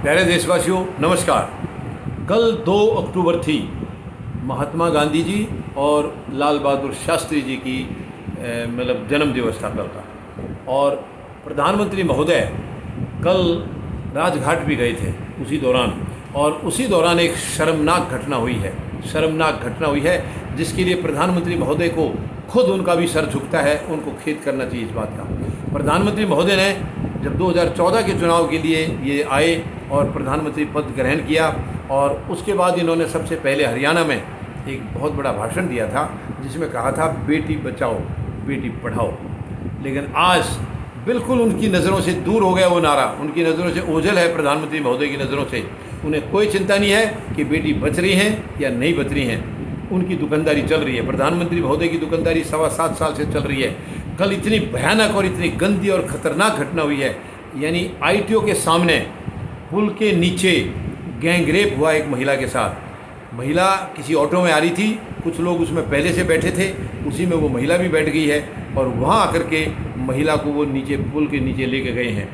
प्यारे देशवासियों नमस्कार। कल 2 अक्टूबर थी, महात्मा गांधी जी और लाल बहादुर शास्त्री जी की मतलब जन्म दिवस था कल का। और प्रधानमंत्री महोदय कल राजघाट भी गए थे उसी दौरान, और उसी दौरान एक शर्मनाक घटना हुई है जिसके लिए प्रधानमंत्री महोदय को खुद उनका भी सर झुकता है, उनको खेद करना चाहिए इस बात का। प्रधानमंत्री महोदय ने जब 2014 के चुनाव के लिए ये आए और प्रधानमंत्री पद ग्रहण किया, और उसके बाद इन्होंने सबसे पहले हरियाणा में एक बहुत बड़ा भाषण दिया था जिसमें कहा था बेटी बचाओ बेटी पढ़ाओ। लेकिन आज बिल्कुल उनकी नज़रों से दूर हो गया वो नारा, उनकी नज़रों से ओझल है प्रधानमंत्री महोदय की नज़रों से। उन्हें कोई चिंता नहीं है कि बेटी बच रही हैं या नहीं बच रही हैं, उनकी दुकानदारी चल रही है। प्रधानमंत्री महोदय की दुकानदारी 7.25 साल से चल रही है। कल इतनी भयानक और इतनी गंदी और ख़तरनाक घटना हुई है, यानी आईटीओ के सामने पुल के नीचे गैंगरेप हुआ एक महिला के साथ। महिला किसी ऑटो में आ रही थी, कुछ लोग उसमें पहले से बैठे थे, उसी में वो महिला भी बैठ गई है और वहाँ आकर के महिला को वो नीचे पुल के नीचे लेके गए हैं।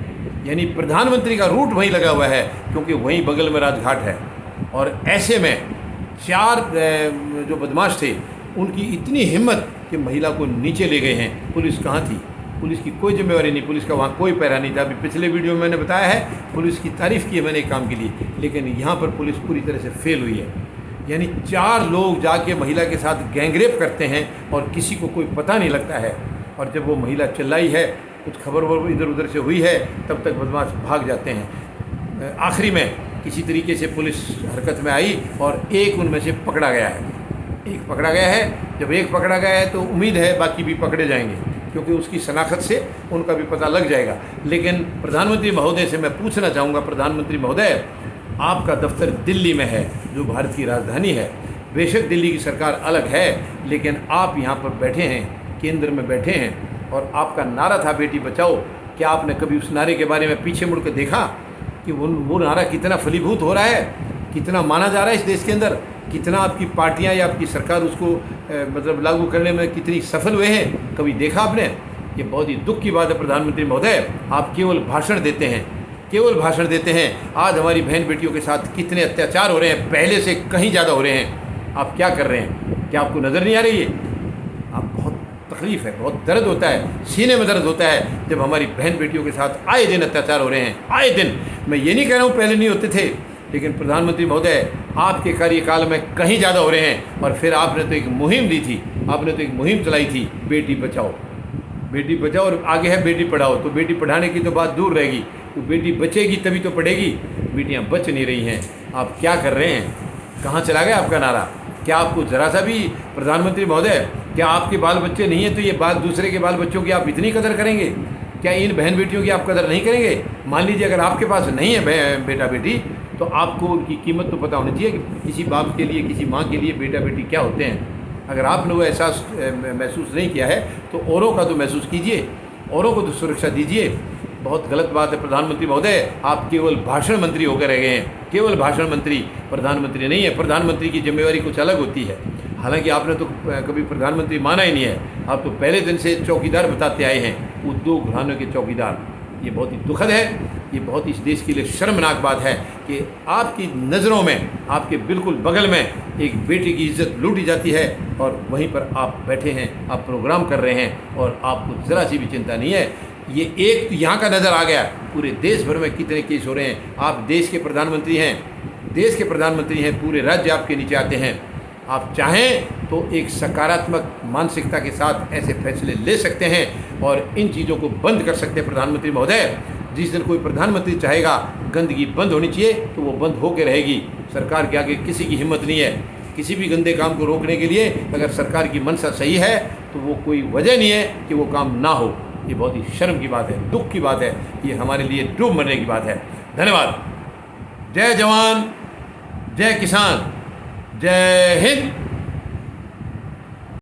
यानी प्रधानमंत्री का रूट वहीं लगा हुआ है क्योंकि वहीं बगल में राजघाट है। और ऐसे में 4 जो बदमाश थे उनकी इतनी हिम्मत कि महिला को नीचे ले गए हैं। पुलिस कहाँ थी? पुलिस की कोई जिम्मेवारी नहीं, पुलिस का वहाँ कोई पैरा नहीं था। अभी पिछले वीडियो में मैंने बताया है, पुलिस की तारीफ़ की है मैंने एक काम के लिए, लेकिन यहाँ पर पुलिस पूरी तरह से फेल हुई है। यानी 4 लोग जाके महिला के साथ गैंगरेप करते हैं और किसी को कोई पता नहीं लगता है। और जब वो महिला चिल्लाई है, कुछ खबर इधर उधर से हुई है, तब तक बदमाश भाग जाते हैं। आखिरी में किसी तरीके से पुलिस हरकत में आई और एक उनमें से पकड़ा गया है। जब एक पकड़ा गया है तो उम्मीद है बाकी भी पकड़े जाएंगे, क्योंकि उसकी शनाख्त से उनका भी पता लग जाएगा। लेकिन प्रधानमंत्री महोदय से मैं पूछना चाहूँगा, प्रधानमंत्री महोदय, आपका दफ्तर दिल्ली में है जो भारत की राजधानी है। बेशक दिल्ली की सरकार अलग है, लेकिन आप यहाँ पर बैठे हैं, केंद्र में बैठे हैं, और आपका नारा था बेटी बचाओ। क्या आपने कभी उस नारे के बारे में पीछे मुड़ कर देखा कि वो नारा कितना फलीभूत हो रहा है, कितना माना जा रहा है इस देश के अंदर, कितना आपकी पार्टियां या आपकी सरकार उसको मतलब लागू करने में कितनी सफल हुए हैं? कभी देखा आपने? ये बहुत ही दुख की बात है प्रधानमंत्री महोदय, आप केवल भाषण देते हैं। आज हमारी बहन बेटियों के साथ कितने अत्याचार हो रहे हैं, पहले से कहीं ज़्यादा हो रहे हैं। आप क्या कर रहे हैं? क्या आपको नज़र नहीं आ रही है? आप बहुत तकलीफ़ है, बहुत दर्द होता है, सीने में दर्द होता है जब हमारी बहन बेटियों के साथ आए दिन अत्याचार हो रहे हैं, आए दिन। मैं ये नहीं कह रहा हूँ पहले नहीं होते थे, लेकिन प्रधानमंत्री महोदय आपके कार्यकाल में कहीं ज़्यादा हो रहे हैं। और फिर आपने तो एक मुहिम दी थी, आपने तो एक मुहिम चलाई थी, बेटी बचाओ और आगे है बेटी पढ़ाओ। तो बेटी पढ़ाने की तो बात दूर रहेगी, तो बेटी बचेगी तभी तो पढ़ेगी। बेटियां बच नहीं रही हैं। आप क्या कर रहे हैं? कहाँ चला गया आपका नारा? क्या आपको ज़रा सा भी, प्रधानमंत्री महोदय, क्या आपके बाल बच्चे नहीं हैं तो ये बात दूसरे के बाल बच्चों की आप इतनी कदर करेंगे? क्या इन बहन बेटियों की आप कदर नहीं करेंगे? मान लीजिए अगर आपके पास नहीं है बेटा बेटी, तो आपको उनकी कीमत तो पता होनी चाहिए कि किसी बाप के लिए, किसी माँ के लिए बेटा बेटी क्या होते हैं। अगर आपने वो एहसास महसूस नहीं किया है तो औरों का तो महसूस कीजिए, औरों को तो सुरक्षा दीजिए। बहुत गलत बात है प्रधानमंत्री महोदय, आप केवल भाषण मंत्री होकर रह गए हैं, केवल भाषण मंत्री, प्रधानमंत्री नहीं है। प्रधानमंत्री की जिम्मेवारी कुछ अलग होती है। हालांकि आपने तो कभी प्रधानमंत्री माना ही नहीं है, आप तो पहले दिन से चौकीदार बताते आए हैं, उद्योग घरानों के चौकीदार। ये बहुत ही दुखद है, ये बहुत इस देश के लिए शर्मनाक बात है कि आपकी नज़रों में, आपके बिल्कुल बगल में एक बेटी की इज्जत लूटी जाती है और वहीं पर आप बैठे हैं, आप प्रोग्राम कर रहे हैं और आपको ज़रा सी भी चिंता नहीं है। ये एक तो यहाँ का नज़र आ गया, पूरे देश भर में कितने केस हो रहे हैं। आप देश के प्रधानमंत्री हैं, पूरे राज्य आपके नीचे आते हैं। आप चाहें तो एक सकारात्मक मानसिकता के साथ ऐसे फैसले ले सकते हैं और इन चीज़ों को बंद कर सकते हैं प्रधानमंत्री महोदय। जिस दिन कोई प्रधानमंत्री चाहेगा गंदगी बंद होनी चाहिए तो वो बंद होकर रहेगी। सरकार के आगे किसी की हिम्मत नहीं है किसी भी गंदे काम को रोकने के लिए। अगर सरकार की मंशा सही है तो वो कोई वजह नहीं है कि वो काम ना हो। ये बहुत ही शर्म की बात है, दुख की बात है, ये हमारे लिए डूब मरने की बात है। धन्यवाद। जय जवान, जय किसान, जय हिंद।